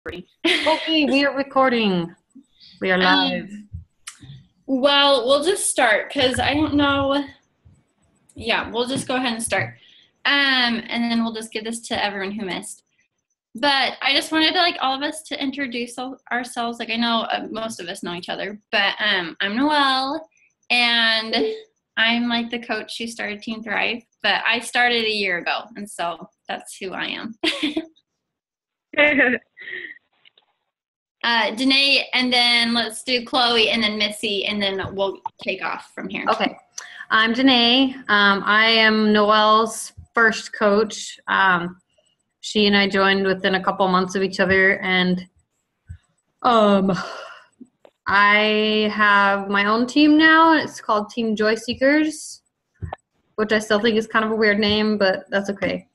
Okay, we are recording. We are live. Well, we'll just start because I don't know. Yeah, we'll just go ahead and start. And then we'll just give this to everyone who missed. But I just wanted to all of us to introduce ourselves. Like I know most of us know each other, but I'm Noelle, and I'm like the coach who started Team Thrive. But I started a year ago, and so that's who I am. Danae, and then let's do Chloe, and then Missy, and then we'll take off from here. Okay, I'm Danae. I am Noelle's first coach. She and I joined within a couple months of each other, and I have my own team now. It's called Team Joy Seekers, which I still think is kind of a weird name, but that's okay.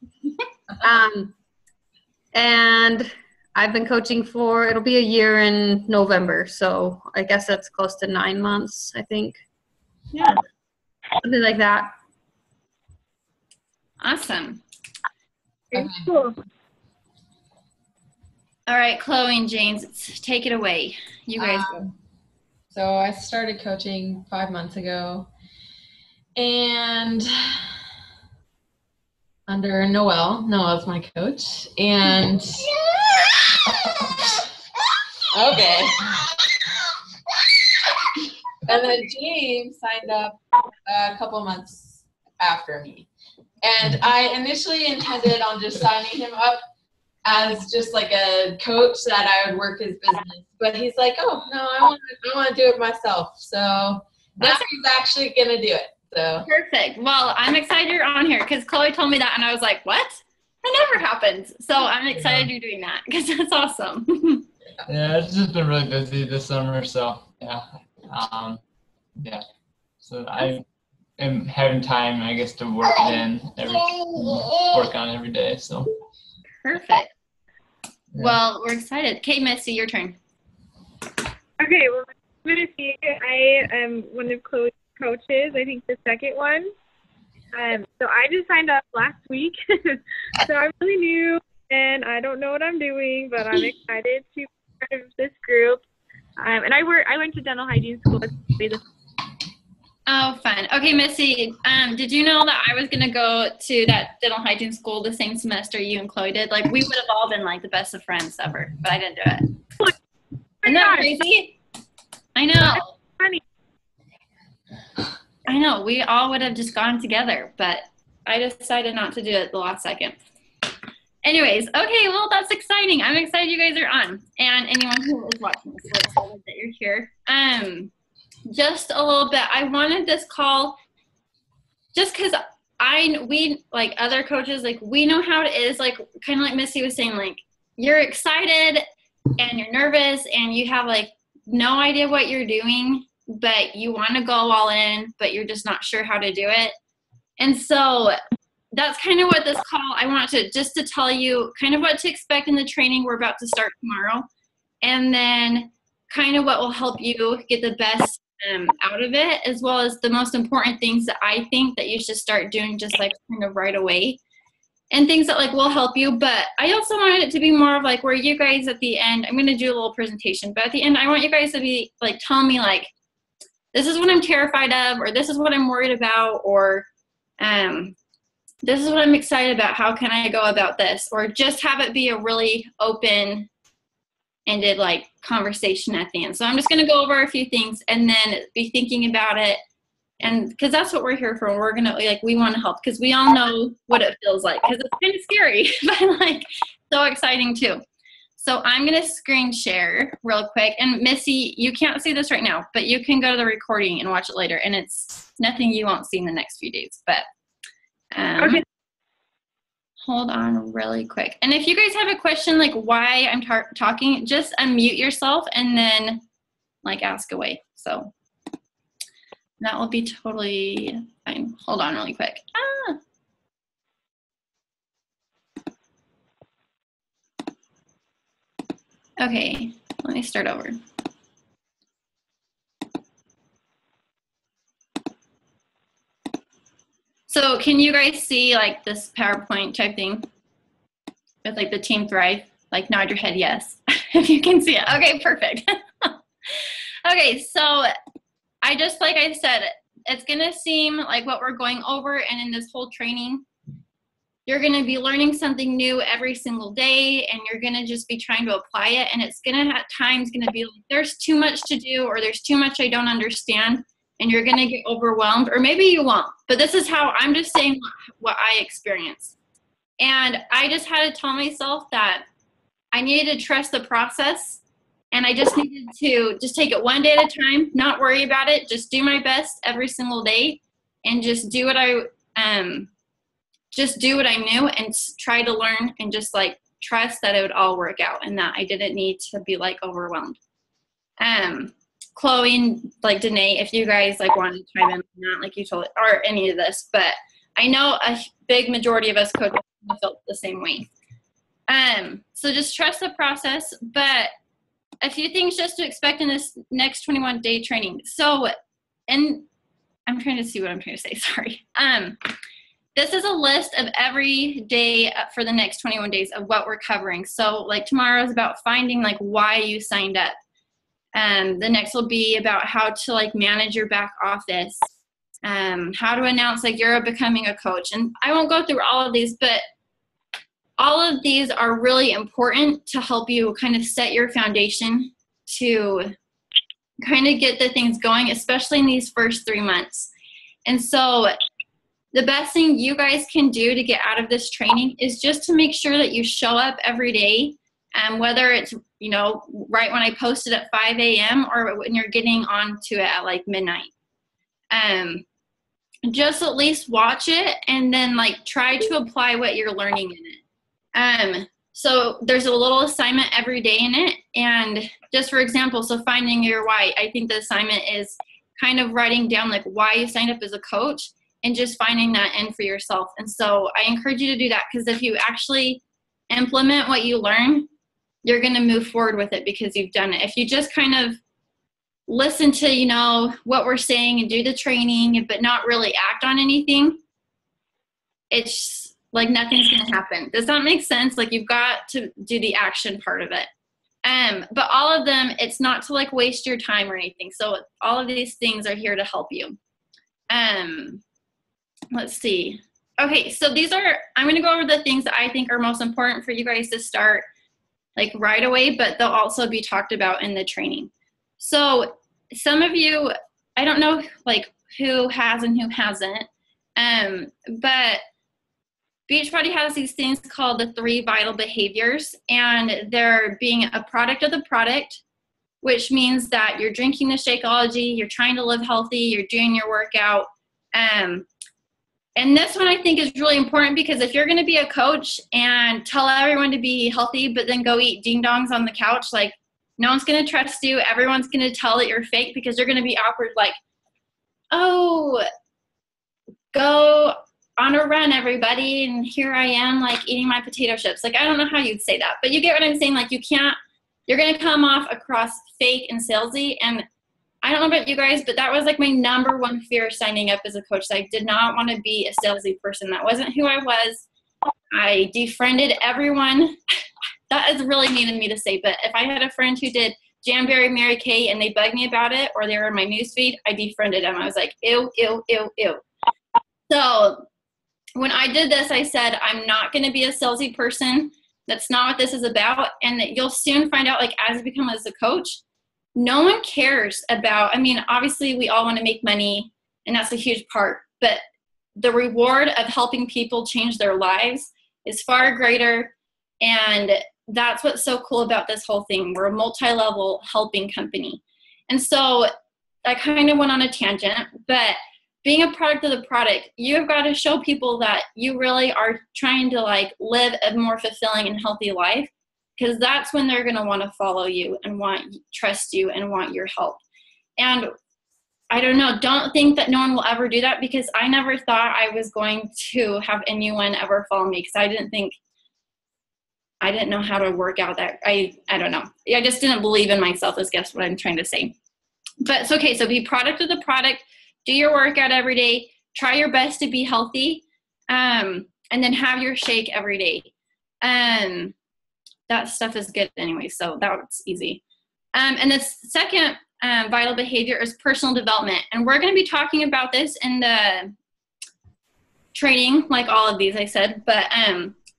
And I've been coaching it'll be a year in November, so I guess that's close to 9 months, I think. Yeah. Something like that. Awesome. Okay. Cool. All right, Chloe and James, take it away. You guys go. So I started coaching 5 months ago, and under Noelle's my coach, and okay. And then James signed up a couple months after me. And I initially intended on just signing him up as just like a coach that I would work his business. But he's like, oh, no, I want to do it myself. So now he's actually going to do it. So Perfect. Well, I'm excited you're on here because Chloe told me that, and I was like, what? That never happens. So I'm excited you're doing that because that's awesome. Yeah, it's just been really busy this summer, so yeah. So I am having time, I guess, to work it in, work on it every day. So Perfect. Yeah. Well, we're excited. Okay, Missy, your turn. Okay, well, I'm Missy. I am one of Chloe's coaches. I think the second one. So I just signed up last week, so I'm really new and I don't know what I'm doing, but I'm excited to be part of this group. And I went to dental hygiene school. Oh, fun. Okay, Missy, did you know that I was going to go to that dental hygiene school the same semester you and Chloe did? Like, we would have all been, like, the best of friends ever, but I didn't do it. Isn't that crazy? I know. Funny. I know. We all would have just gone together, but I decided not to do it the last second. Anyways, okay, well, that's exciting. I'm excited you guys are on. And anyone who is watching this, we're excited that you're here. Just a little bit, I wanted this call just because we, like other coaches, like we know how it is, like kind of like Missy was saying, like you're excited and you're nervous and you have like no idea what you're doing, but you want to go all in, but you're just not sure how to do it. And so that's kind of what this call, I want to just to tell you kind of what to expect in the training we're about to start tomorrow, and then kind of what will help you get the best out of it, as well as the most important things that I think that you should start doing just like kind of right away, and things that like will help you. But I also wanted it to be more of like where you guys at the end, I'm going to do a little presentation, but at the end I want you guys to be like telling me like this is what I'm terrified of, or this is what I'm worried about, or this is what I'm excited about, how can I go about this, or just have it be a really open ended like conversation at the end. So I'm just going to go over a few things and then be thinking about it, and because that's what we're here for. We're going to like, we want to help because we all know what it feels like, because it's kind of scary but like so exciting too. So I'm going to screen share real quick, and Missy, you can't see this right now, but you can go to the recording and watch it later, and it's nothing you won't see in the next few days, but Okay. hold on really quick. And if you guys have a question, like why I'm talking, just unmute yourself and then like ask away. So that will be totally fine. Hold on really quick. Okay, let me start over. So can you guys see like this PowerPoint type thing with like the Team Thrive Like nod your head yes, if you can see it. Okay, perfect. Okay, so like I said, it's gonna seem like what we're going over, and in this whole training, you're gonna be learning something new every single day, and you're gonna just be trying to apply it, and it's gonna at times gonna be like, there's too much to do, or there's too much I don't understand, and you're gonna get overwhelmed, or maybe you won't, but this is how I'm just saying what I experienced. And I just had to tell myself that I needed to trust the process, and I just needed to just take it one day at a time, not worry about it, just do my best every single day, and just do what I knew, and try to learn, and just like trust that it would all work out, and that I didn't need to be like overwhelmed. Chloe and like Danae, if you guys like want to chime in on that, like you told, or any of this, but I know a big majority of us coaches felt the same way. So just trust the process, but a few things just to expect in this next 21-day training. So, and I'm trying to see what I'm trying to say, sorry. This is a list of every day for the next 21 days of what we're covering. So like tomorrow is about finding like why you signed up. The next will be about how to like manage your back office, how to announce like you're becoming a coach. And I won't go through all of these, but all of these are really important to help you kind of set your foundation to kind of get the things going, especially in these first 3 months. And so the best thing you guys can do to get out of this training is just to make sure that you show up every day, whether it's, you know, right when I posted at 5 a.m. or when you're getting onto it at like midnight. Just at least watch it and then like try to apply what you're learning in it. So there's a little assignment every day in it. And just for example, so finding your why, I think the assignment is kind of writing down like why you signed up as a coach and just finding that in for yourself. And so I encourage you to do that, because if you actually implement what you learn, you're going to move forward with it because you've done it. If you just kind of listen to, you know, what we're saying and do the training, but not really act on anything, it's like nothing's going to happen. Does that make sense? Like you've got to do the action part of it. But all of them, it's not to like waste your time or anything. So all of these things are here to help you. Let's see. Okay, so I'm going to go over the things that I think are most important for you guys to start like right away, but they'll also be talked about in the training. So some of you, I don't know like who has and who hasn't, but Beachbody has these things called the 3 vital behaviors, and they're being a product of the product, which means that you're drinking the Shakeology, you're trying to live healthy, you're doing your workout. And this one I think is really important, because if you're going to be a coach and tell everyone to be healthy, but then go eat ding dongs on the couch, like no one's going to trust you. Everyone's going to tell that you're fake, because you're going to be awkward. Like, oh, go on a run, everybody, and here I am like eating my potato chips. Like, I don't know how you'd say that, but you get what I'm saying. Like you're going to come off across fake and salesy. And I don't know about you guys, but that was like my number one fear signing up as a coach. I did not want to be a salesy person. That wasn't who I was. I defriended everyone. That is really mean of me to say, but if I had a friend who did Jamberry Mary Kay and they bugged me about it, or they were in my newsfeed, I defriended them. I was like, ew, ew, ew, ew. So when I did this, I said, I'm not going to be a salesy person. That's not what this is about. And that you'll soon find out, like, as you become as a coach, no one cares about, I mean, obviously we all want to make money, and that's a huge part, but the reward of helping people change their lives is far greater. And that's what's so cool about this whole thing. We're a multi-level helping company. And so I kind of went on a tangent, but being a product of the product, you've got to show people that you really are trying to like live a more fulfilling and healthy life, because that's when they're going to want to follow you and trust you and want your help. And I don't know, don't think that no one will ever do that, because I never thought I was going to have anyone ever follow me, because I didn't know how to work out that. I don't know. I just didn't believe in myself, is guess what I'm trying to say. But it's okay. So be product of the product. Do your workout every day. Try your best to be healthy, and then have your shake every day. that stuff is good anyway, so that's easy. And the second vital behavior is personal development. And we're going to be talking about this in the training, like all of these I said, but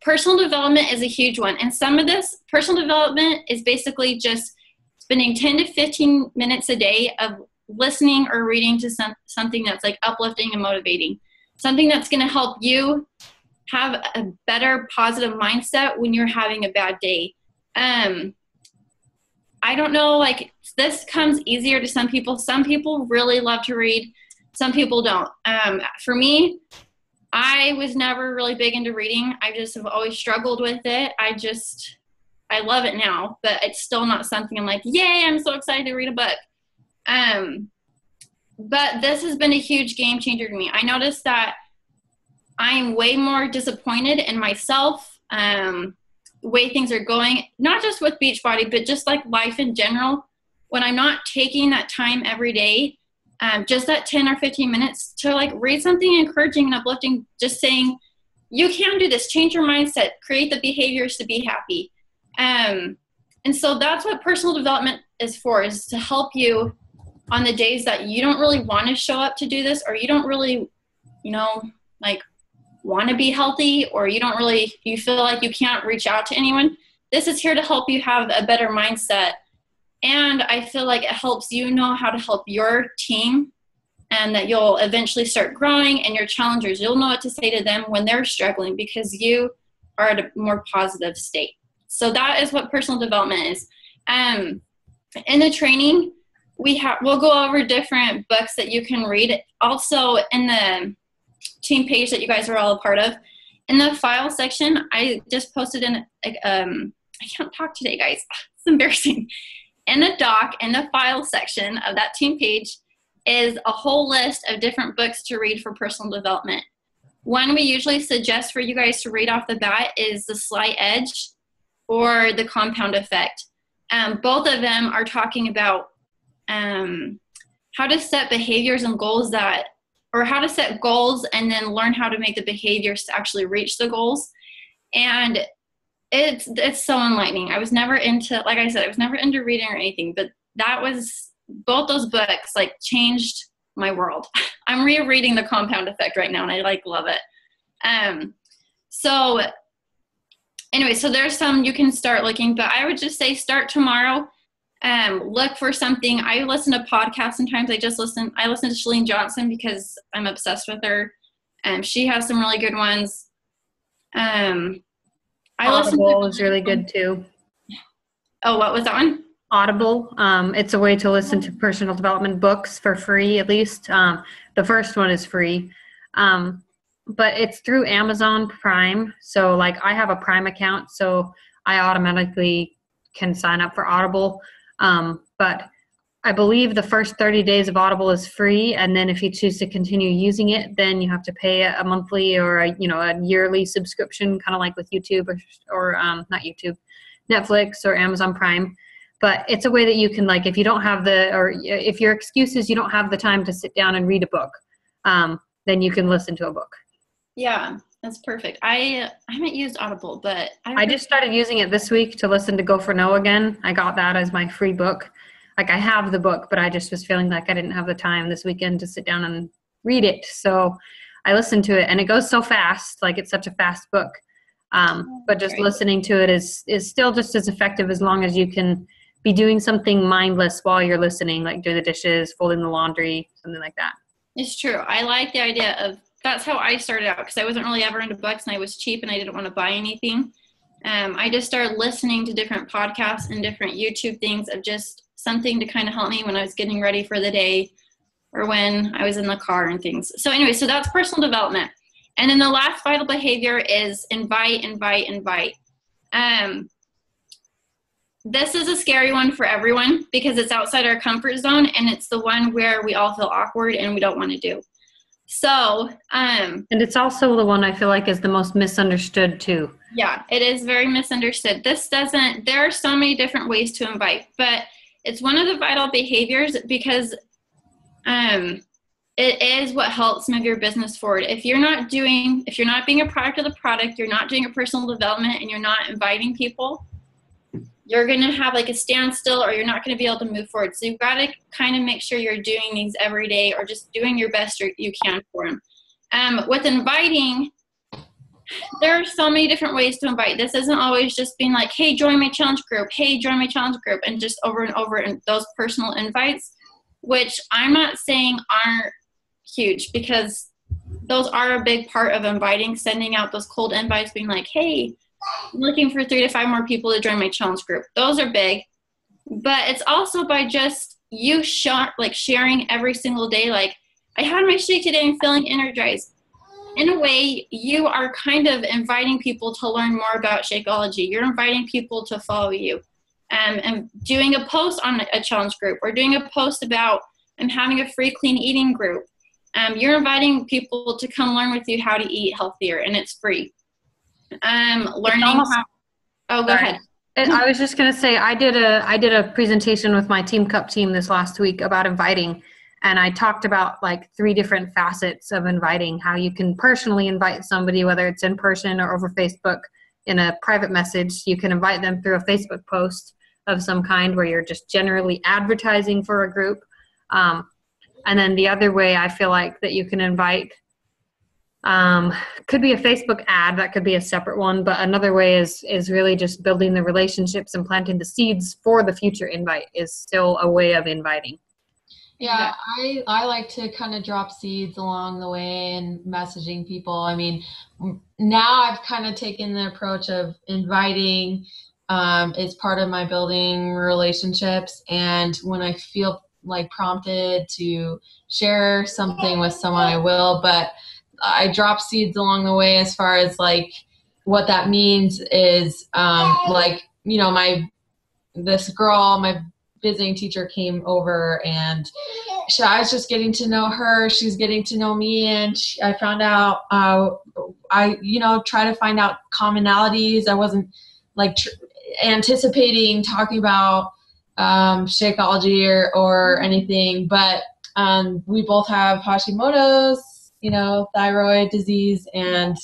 personal development is a huge one. And some of this personal development is basically just spending 10 to 15 minutes a day of listening or reading to something that's like uplifting and motivating, something that's going to help you have a better positive mindset when you're having a bad day. I don't know, like this comes easier to some people. Some people really love to read. Some people don't. For me, I was never really big into reading. I just have always struggled with it. I love it now, but it's still not something I'm like, yay, I'm so excited to read a book. But this has been a huge game changer to me. I noticed that I'm way more disappointed in myself, the way things are going, not just with Beachbody, but just like life in general. When I'm not taking that time every day, just that 10 or 15 minutes to like read something encouraging and uplifting, just saying, you can do this, change your mindset, create the behaviors to be happy. And so that's what personal development is for, is to help you on the days that you don't really want to show up to do this, or you don't really, like want to be healthy, or you feel like you can't reach out to anyone. This is here to help you have a better mindset. And I feel like it helps you know how to help your team, and that you'll eventually start growing, and your challengers, you'll know what to say to them when they're struggling because you are at a more positive state. So that is what personal development is. In the training, we'll go over different books that you can read. Also in the team page that you guys are all a part of, in the file section, I just posted in, I can't talk today, guys. It's embarrassing. In the doc, in the file section of that team page is a whole list of different books to read for personal development. One we usually suggest for you guys to read off the bat is The Slight Edge or The Compound Effect. Both of them are talking about how to set behaviors and goals or how to set goals and then learn how to make the behaviors to actually reach the goals. And it's so enlightening. I was never into, like I said, I was never into reading or anything, but both those books like changed my world. I'm rereading The Compound Effect right now, and I love it. So anyway, so there's some you can start looking, but I would just say start tomorrow. Look for something. I listen to podcasts sometimes. I listen to Chalene Johnson because I'm obsessed with her. She has some really good ones. Audible is really good too. Oh, what was that one? Audible. It's a way to listen to personal development books for free, at least. The first one is free. But it's through Amazon Prime. So like I have a Prime account, so I automatically can sign up for Audible. But I believe the first 30 days of Audible is free. And then if you choose to continue using it, then you have to pay a monthly or a yearly subscription, kind of like with YouTube or not YouTube, Netflix or Amazon Prime. But it's a way that you can, like, if you don't have if your excuse is you don't have the time to sit down and read a book, then you can listen to a book. Yeah, that's perfect. I haven't used Audible, but I just started using it this week to listen to Go for No again. I got that as my free book. Like I have the book, but I just was feeling like I didn't have the time this weekend to sit down and read it. So I listened to it, and it goes so fast. Like it's such a fast book. But just listening to it is still just as effective as long as you can be doing something mindless while you're listening, like doing the dishes, folding the laundry, something like that. It's true. I like the idea of, that's how I started out, because I wasn't really ever into books and I was cheap and I didn't want to buy anything. I just started listening to different podcasts and different YouTube things of just something to kind of help me when I was getting ready for the day or when I was in the car and things. So anyway, so that's personal development. And then the last vital behavior is invite. This is a scary one for everyone because it's outside our comfort zone, and it's the one where we all feel awkward and we don't want to do. So, and it's also the one I feel like is the most misunderstood too. Yeah, it is very misunderstood. There are so many different ways to invite, but it's one of the vital behaviors because it is what helps move your business forward. If you're not being a product of the product, you're not doing a personal development, and you're not inviting people, you're going to have like a standstill or you're not going to be able to move forward. So you've got to kind of make sure you're doing these every day or just doing your best you can for them. With inviting, there are so many different ways to invite. This isn't always just being like, hey, join my challenge group. Hey, join my challenge group. And just over and over and those personal invites, which I'm not saying aren't huge, because those are a big part of inviting, sending out those cold invites, being like, hey, I'm looking for 3 to 5 more people to join my challenge group. Those are big. But it's also by just you sharing every single day, like, I had my shake today and feeling energized. In a way, you are kind of inviting people to learn more about Shakeology. You're inviting people to follow you. And doing a post on a challenge group, or doing a post about having a free clean eating group. You're inviting people to come learn with you how to eat healthier, and it's free. Learning how. Oh, go ahead. I was just going to say, I did a presentation with my Team Cup team this last week about inviting, and I talked about like 3 different facets of inviting, how you can personally invite somebody, whether it's in person or over Facebook in a private message. You can invite them through a Facebook post of some kind where you're just generally advertising for a group. And then the other way I feel like that you can invite could be a Facebook ad, that could be a separate one, but another way is really just building the relationships and planting the seeds for the future invite is still a way of inviting. Yeah, I like to kind of drop seeds along the way and messaging people. I mean, now I've kind of taken the approach of inviting is part of my building relationships, and when I feel like prompted to share something with someone, I will, but I drop seeds along the way as far as like what that means is like, you know, my visiting teacher came over, and I was just getting to know her. She's getting to know me, and I found out try to find out commonalities. I wasn't like anticipating talking about Shakeology or anything, but we both have Hashimoto's, thyroid disease, and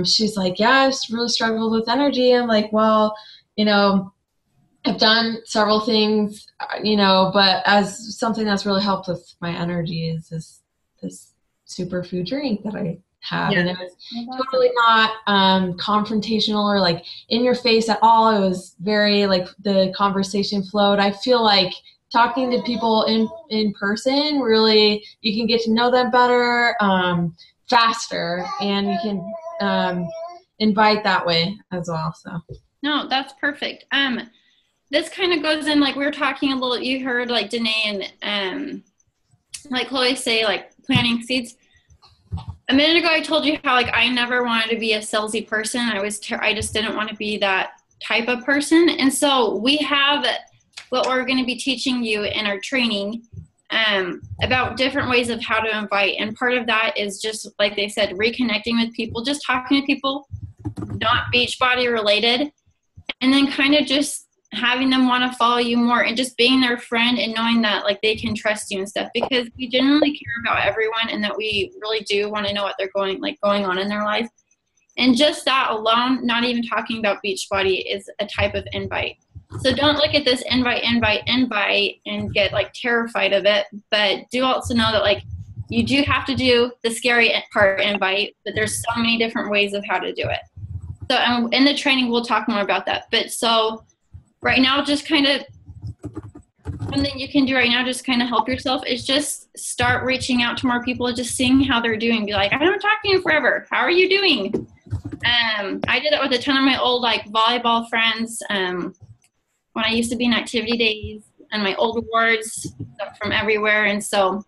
she's like, yeah, I just really struggled with energy. I'm like, well, I've done several things, but as something that's really helped with my energy is this superfood drink that I have. Yeah. And it was totally not confrontational or like in your face at all. It was very like the conversation flowed. I feel like talking to people in person, really, you can get to know them better, faster, and you can invite that way as well. So no, that's perfect. This kind of goes in, like we were talking a little, you heard like Danae and like Chloe say, like planting seeds. A minute ago, I told you how like I never wanted to be a salesy person. I just didn't want to be that type of person. And so we have what we're going to be teaching you in our training about different ways of how to invite. And part of that is just, like they said, reconnecting with people, just talking to people, not Beachbody related, and then kind of just having them want to follow you more and just being their friend and knowing that like they can trust you and stuff, because we genuinely care about everyone and that we really do want to know what they're going on in their life. And just that alone, not even talking about Beachbody, is a type of invite. So don't look at this invite and get like terrified of it, but do also know that like you do have to do the scary part invite, but there's so many different ways of how to do it. So in the training, we'll talk more about that. But so right now, just kind of one thing you can do right now, just kind of help yourself, is just start reaching out to more people, just seeing how they're doing. Be like, I haven't talked to you forever. How are you doing? I did it with a ton of my old like volleyball friends when I used to be in activity days, and my old awards from everywhere. And so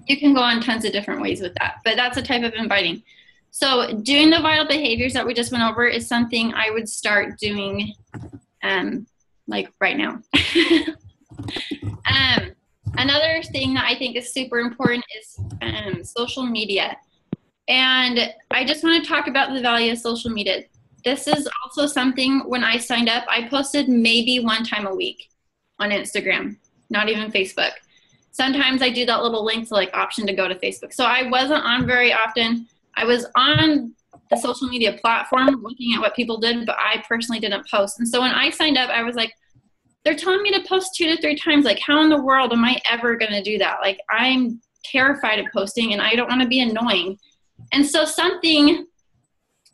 you can go on tons of different ways with that, but that's a type of inviting. So doing the vital behaviors that we just went over is something I would start doing like right now. Another thing that I think is super important is social media. And I just want to talk about the value of social media. This is also something, when I signed up, I posted maybe one time a week on Instagram, not even Facebook. Sometimes I do that little link to like option to go to Facebook. So I wasn't on very often. I was on the social media platform looking at what people did, but I personally didn't post. And so when I signed up, I was like, they're telling me to post 2 to 3 times. Like, how in the world am I ever going to do that? Like, I'm terrified of posting and I don't want to be annoying. And so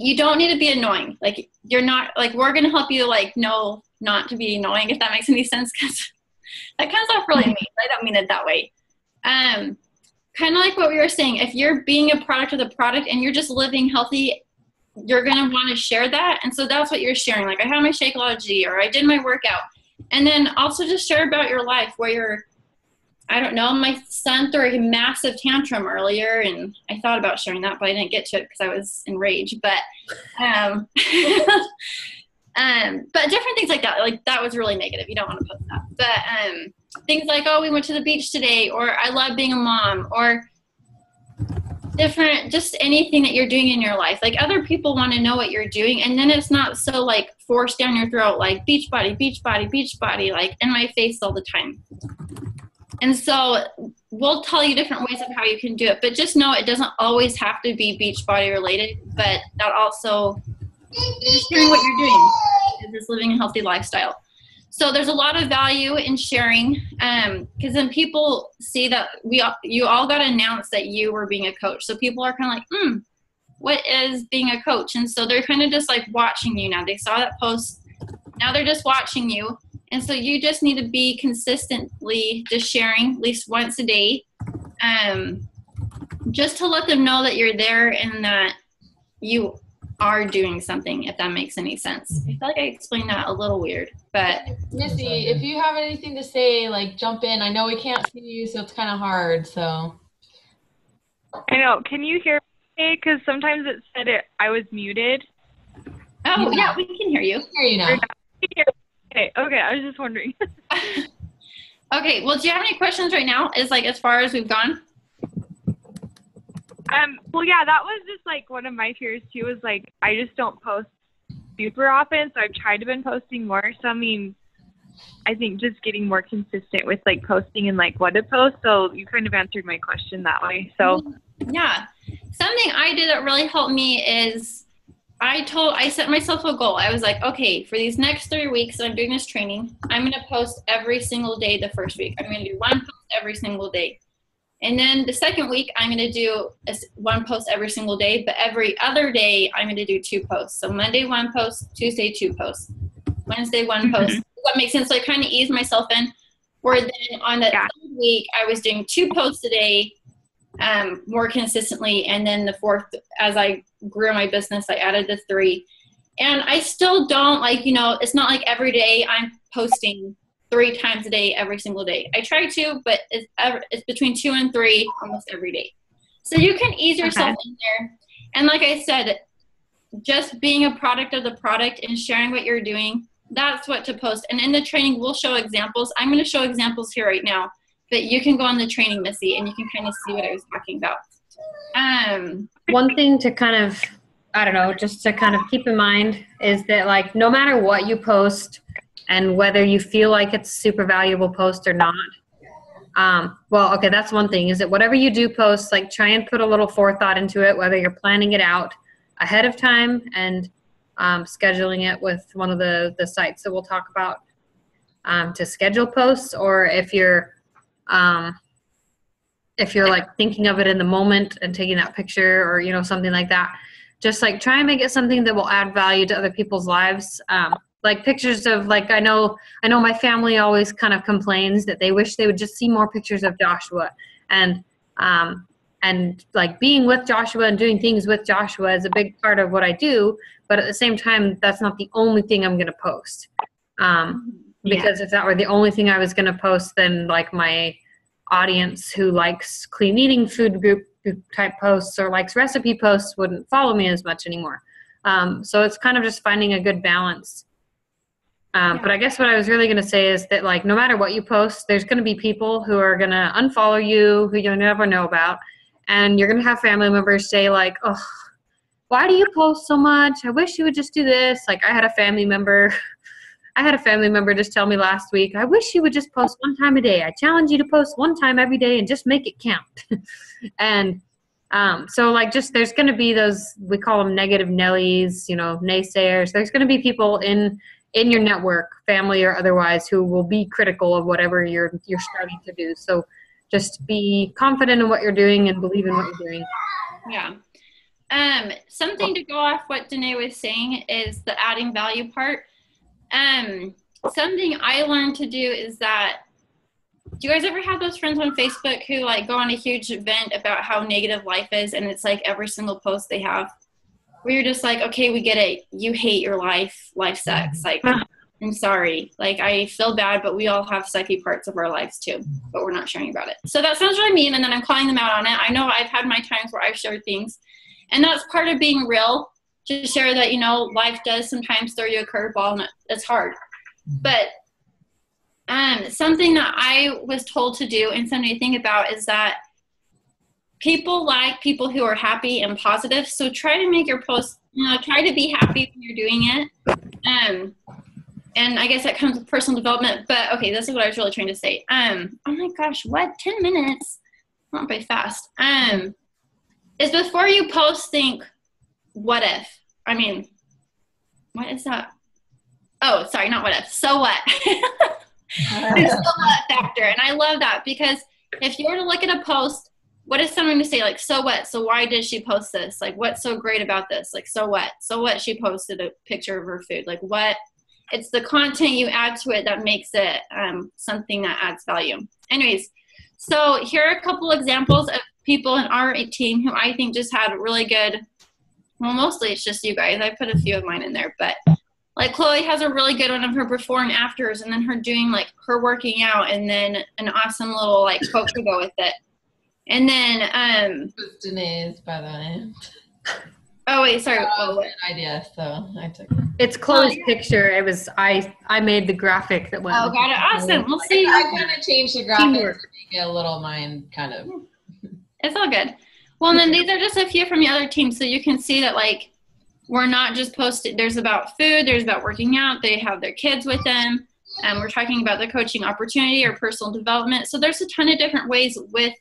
you don't need to be annoying. Like, you're not, like, we're going to help you, like, know not to be annoying, if that makes any sense, because that comes off really mean. I don't mean it that way. Kind of like what we were saying, if you're being a product of the product and you're just living healthy, you're going to want to share that. And so that's what you're sharing. Like, I had my Shakeology, or I did my workout. And then also just share about your life where you're, I don't know, my son threw a massive tantrum earlier, and I thought about sharing that, but I didn't get to it because I was enraged. But, but different things like that, like that was really negative. You don't want to post that. But things like, oh, we went to the beach today, or I love being a mom, or different, just anything that you're doing in your life. Like, other people want to know what you're doing, and then it's not so like forced down your throat, like beach body, beach body, beach body, like in my face all the time. And so we'll tell you different ways of how you can do it, but just know it doesn't always have to be beach body related, but that also just sharing what you're doing is just living a healthy lifestyle. So there's a lot of value in sharing, because then people see that you all got announced that you were being a coach. So people are kind of like, what is being a coach? And so they're kind of just like watching you now. They saw that post. Now they're just watching you. And so you just need to be consistently just sharing at least once a day, just to let them know that you're there and that you are doing something, if that makes any sense. I feel like I explained that a little weird, but Missy, if you have anything to say, like, jump in. I know we can't see you, so it's kind of hard. So I know. Can you hear me? Because sometimes it said I was muted. oh yeah, we can hear you. I hear you now. Okay, I was just wondering. Okay, well, do you have any questions right now? Is like as far as we've gone? Well, yeah, that was just like one of my fears too, was like, I just don't post super often. So I've tried to been posting more. So, I mean, I think just getting more consistent with like posting and like what to post. So you kind of answered my question that way. So yeah, something I did that really helped me is I set myself a goal. I was like, okay, for these next 3 weeks that I'm doing this training, I'm going to post every single day the first week. I'm going to do 1 post every single day. And then the second week, I'm going to do 1 post every single day, but every other day, I'm going to do 2 posts. So Monday, 1 post, Tuesday, 2 posts, Wednesday, 1 post. Does that make sense? So I kind of eased myself in. Or then on the third week, I was doing 2 posts a day more consistently. And then the fourth, as I grew my business, I added the 3. And I still don't it's not like every day I'm posting 3 times a day, every single day. I try to, but it's between 2 and 3 almost every day. So you can ease yourself in there. And like I said, just being a product of the product and sharing what you're doing, that's what to post. And in the training, we'll show examples. I'm going to show examples here right now, but you can go on the training, Missy, and you can kind of see what I was talking about. One thing to kind of, I don't know, just to kind of keep in mind is that, like, no matter what you post, and whether you feel like it's a super valuable post or not. That's one thing, is that whatever you do post, like, try and put a little forethought into it, whether you're planning it out ahead of time and scheduling it with one of the sites that we'll talk about to schedule posts, or if you're like thinking of it in the moment and taking that picture, or, something like that. Just like try and make it something that will add value to other people's lives. Like pictures of, like, I know my family always kind of complains that they wish they would just see more pictures of Joshua, and like being with Joshua and doing things with Joshua is a big part of what I do. But at the same time, that's not the only thing I'm going to post. Because if that were the only thing I was going to post, then like my audience who likes clean eating food group type posts or likes recipe posts wouldn't follow me as much anymore. So it's kind of just finding a good balance. But I guess what I was really going to say is that, like, no matter what you post, there's going to be people who are going to unfollow you, who you'll never know about. And you're going to have family members say, like, oh, why do you post so much? I wish you would just do this. Like, I had a family member just tell me last week, I wish you would just post 1 time a day. I challenge you to post 1 time every day and just make it count. And So like just there's going to be those, we call them negative Nellies, naysayers. There's going to be people in your network, family or otherwise, who will be critical of whatever you're starting to do. So just be confident in what you're doing and believe in what you're doing. Yeah. Something to go off what Danae was saying is the adding value part. Something I learned to do is that, do you guys ever have those friends on Facebook who like go on a huge event about how negative life is, and it's like every single post they have where you're just like, okay, we get it. You hate your life. Life sucks. Like, I'm sorry. Like, I feel bad, but we all have sucky parts of our lives too, but we're not sharing about it. So that sounds really mean, and then I'm calling them out on it. I know I've had my times where I've shared things, and that's part of being real, to share that, life does sometimes throw you a curveball, and it's hard. But something that I was told to do and something to think about is that people like people who are happy and positive. So try to make your posts, try to be happy when you're doing it. And I guess that comes with personal development. But okay, this is what I was really trying to say. Oh my gosh, what? 10 minutes? Went by fast. Is before you post, think, what if? I mean, what is that? Oh, sorry, not what if. So what? There's still that factor. And I love that, because if you were to look at a post, what is someone to say, like, so what? So why did she post this? Like, what's so great about this? Like, so what? So what? She posted a picture of her food. Like, what? It's the content you add to it that makes it something that adds value. Anyways, so here are a couple examples of people in our team who I think just had really good, well, mostly it's just you guys. I put a few of mine in there, but like Chloe has a really good one of her before and afters, and then her doing like her working out, and then an awesome little like quote to go with it. And then It was Danae's, by the way. oh wait, sorry. An idea, so I took it. It's Chloe's picture. It was I made the graphic that went. Oh, got it. Awesome. We'll see. I kind of changed the graphic Teamwork. to make it a little mine kind of. It's all good. Well, and then these are just a few from the other teams, so you can see that like we're not just posting. There's about food. There's about working out. They have their kids with them, and we're talking about the coaching opportunity or personal development. So there's a ton of different ways with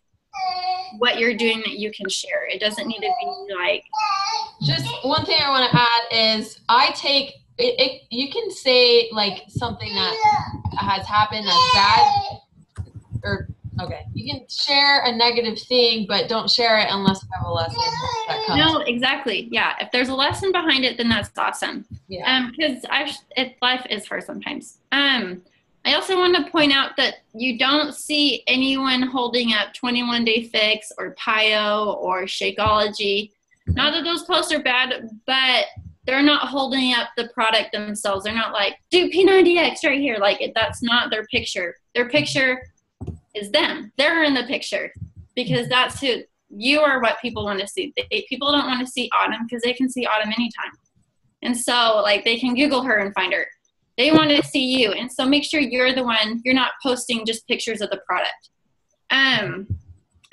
what you're doing that you can share. It doesn't need to be like. Just one thing I want to add is I take it. You can say like something that has happened that's bad, or okay, you can share a negative thing, but don't share it unless you have a lesson that comes. No, exactly. Yeah, if there's a lesson behind it, then that's awesome. Yeah. Because life is hard sometimes. I also want to point out that you don't see anyone holding up 21 Day Fix or PIO or Shakeology. Not that those posts are bad, but they're not holding up the product themselves. They're not like, do P90X right here. Like, that's not their picture. Their picture is them. They're in the picture because that's who you are, what people want to see. People don't want to see Autumn because they can see Autumn anytime. And so, like, they can Google her and find her. They want to see you. And so make sure you're the one, you're not posting just pictures of the product. I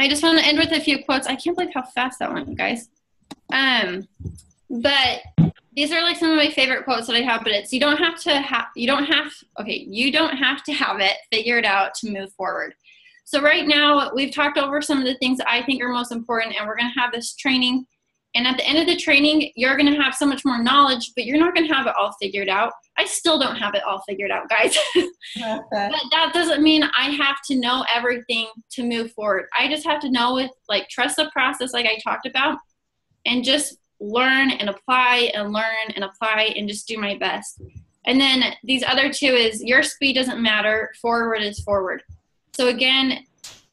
just want to end with a few quotes. I can't believe how fast that went, guys. But these are like some of my favorite quotes that I have, but it's, you don't have to have it figured out to move forward. So right now we've talked over some of the things that I think are most important, and we're going to have this training. And at the end of the training, you're going to have so much more knowledge, but you're not going to have it all figured out. I still don't have it all figured out, guys. But that doesn't mean I have to know everything to move forward. I just have to know it, like, trust the process like I talked about, and just learn and apply and learn and apply and just do my best. And then these other two is your speed doesn't matter. Forward is forward. So again,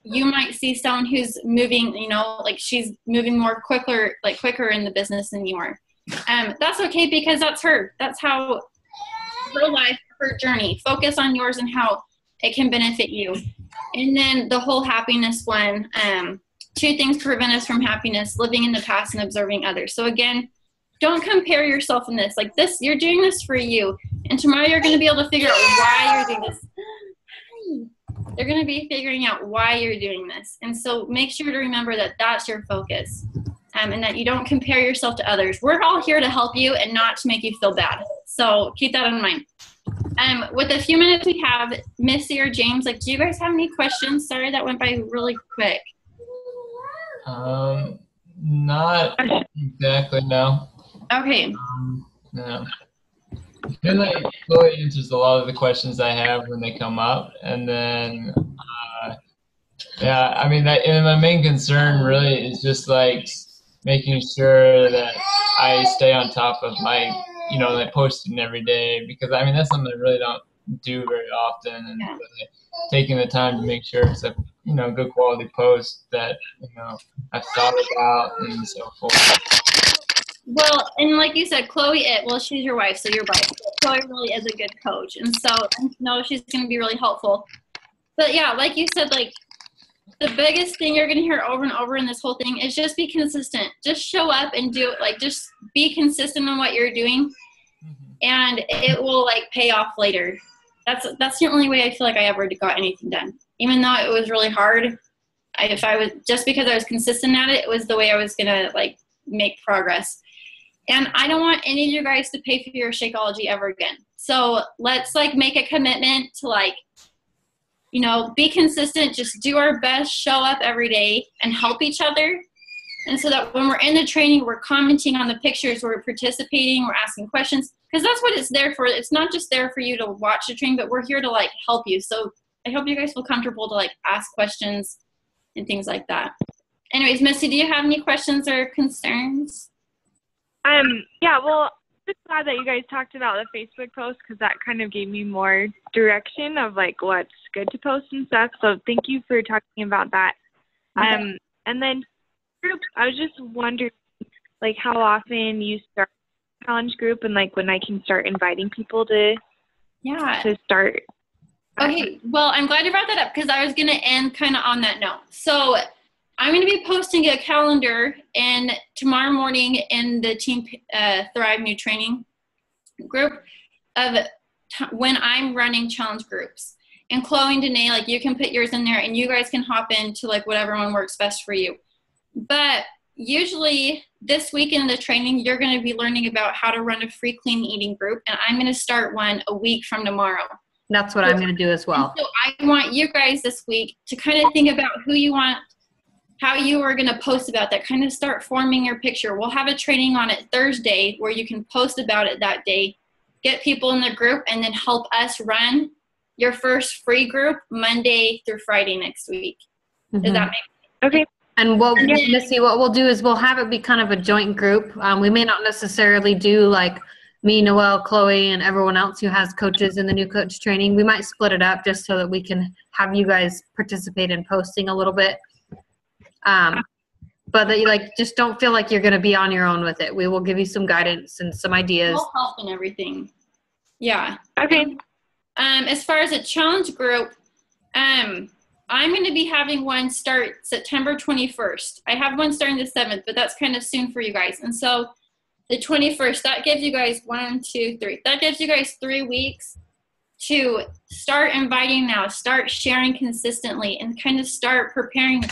you might see someone who's moving, like she's moving quicker in the business than you are. That's okay because that's her. That's how her life, her journey. Focus on yours and how it can benefit you. And then the whole happiness one, 2 things prevent us from happiness: living in the past and observing others. So again, don't compare yourself in this. Like this, you're doing this for you. And tomorrow you're going to be able to figure out why you're doing this. They're going to be figuring out why you're doing this. And so make sure to remember that that's your focus, and that you don't compare yourself to others. We're all here to help you and not to make you feel bad. So keep that in mind. With a few minutes we have, Missy or James, do you guys have any questions? Sorry, that went by really quick. Not exactly, no. Okay. No. I feel like Chloe answers a lot of the questions I have when they come up, and then yeah, I mean, and my main concern really is just like making sure that I stay on top of my, like posting every day, because I mean that's something I really don't do very often, and Yeah. really taking the time to make sure it's a good quality post that I've thought about and so forth. Well, and like you said, Chloe, she's your wife, so your wife. Chloe really is a good coach, and so I know she's going to be really helpful. But yeah, like you said, like the biggest thing you're going to hear over and over in this whole thing is just be consistent. Just show up and do it. Like just be consistent on what you're doing, and it will like pay off later. That's the only way I feel like I ever got anything done. Even though it was really hard, just because I was consistent at it, it was the way I was going to like make progress. And I don't want any of you guys to pay for your Shakeology ever again. So let's like make a commitment to like, be consistent, just do our best, show up every day and help each other. And so that when we're in the training, we're commenting on the pictures, we're participating, we're asking questions, because that's what it's there for. It's not just there for you to watch the training, but we're here to like help you. So I hope you guys feel comfortable to like ask questions and things like that. Anyways, Missy, do you have any questions or concerns? Yeah, well, I'm just glad that you guys talked about the Facebook post, because that kind of gave me more direction of like what's good to post and stuff. So thank you for talking about that. Okay. And then I was just wondering like how often you start a challenge group, and like when I can start inviting people to start. Okay, well, I'm glad you brought that up, because I was going to end kind of on that note. So I'm going to be posting a calendar tomorrow morning in the Team Thrive New Training group of when I'm running challenge groups. And Chloe and Danae, like you can put yours in there and you guys can hop into like whatever one works best for you. But usually this weekend in the training, you're going to be learning about how to run a free clean eating group. And I'm going to start one a week from tomorrow. That's what I'm going to do as well. So I want you guys this week to kind of think about who you want, how you are going to post about that, kind of start forming your picture. We'll have a training on it Thursday where you can post about it that day, get people in the group, and then help us run your first free group Monday through Friday next week. Does that make sense? Okay. And Missy, what we'll do is we'll have it be kind of a joint group. We may not necessarily do like me, Noelle, Chloe, and everyone else who has coaches in the new coach training. We might split it up just so that we can have you guys participate in posting a little bit. But that you like just don't feel like you're going to be on your own with it. We will give you some guidance and some ideas. We'll help and everything. Yeah. Okay. As far as a challenge group, I'm going to be having one start September 21st. I have one starting the 7th, but that's kind of soon for you guys. And so the 21st, that gives you guys 1, 2, 3. That gives you guys 3 weeks to start inviting now, start sharing consistently, and kind of start preparing,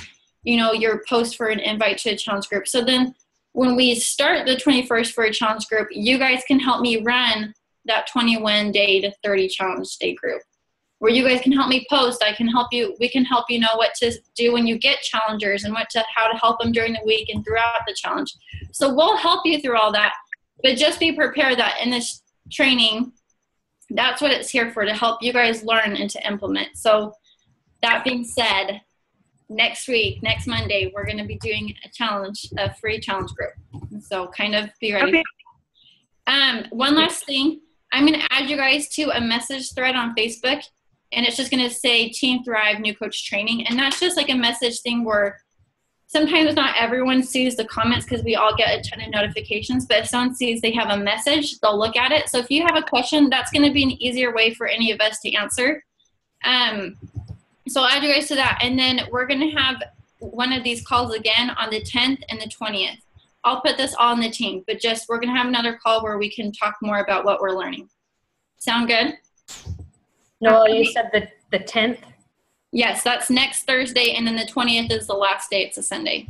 your post for an invite to a challenge group. So then when we start the 21st for a challenge group, you guys can help me run that 21 day to 30 challenge day group, where you guys can help me post. We can help you know what to do when you get challengers and how to help them during the week and throughout the challenge. So we'll help you through all that, but just be prepared that in this training, that's what it's here for, to help you guys learn and to implement. So that being said, next week, next Monday, we're going to be doing a free challenge group. So kind of be ready. Okay. One last thing, I'm going to add you guys to a message thread on Facebook, and it's just going to say Team Thrive New Coach Training. And that's just like a message thing where sometimes not everyone sees the comments because we all get a ton of notifications, but if someone sees they have a message, they'll look at it. So if you have a question, that's going to be an easier way for any of us to answer. So I'll add you guys to that. And then we're going to have one of these calls again on the 10th and the 20th. I'll put this all in the team, but we're going to have another call where we can talk more about what we're learning. Sound good? No, you said the 10th? Yes, that's next Thursday, and then the 20th is the last day. It's a Sunday.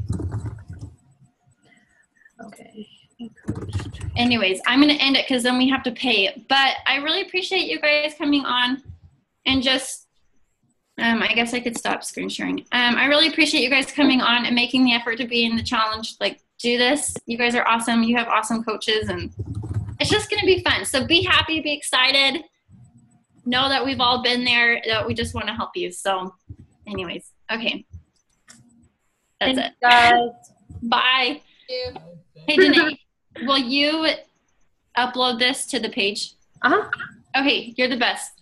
Okay. Anyways, I'm going to end it because then we have to pay it. But I really appreciate you guys coming on and just I guess I could stop screen sharing. I really appreciate you guys coming on and making the effort to be in the challenge. Like, do this. You guys are awesome. You have awesome coaches, and it's just going to be fun. So be happy, be excited. Know that we've all been there, that we just want to help you. So anyways, okay. That's it. Guys. Bye. Thank you. Hey, Danae, will you upload this to the page? Uh-huh. Okay, you're the best.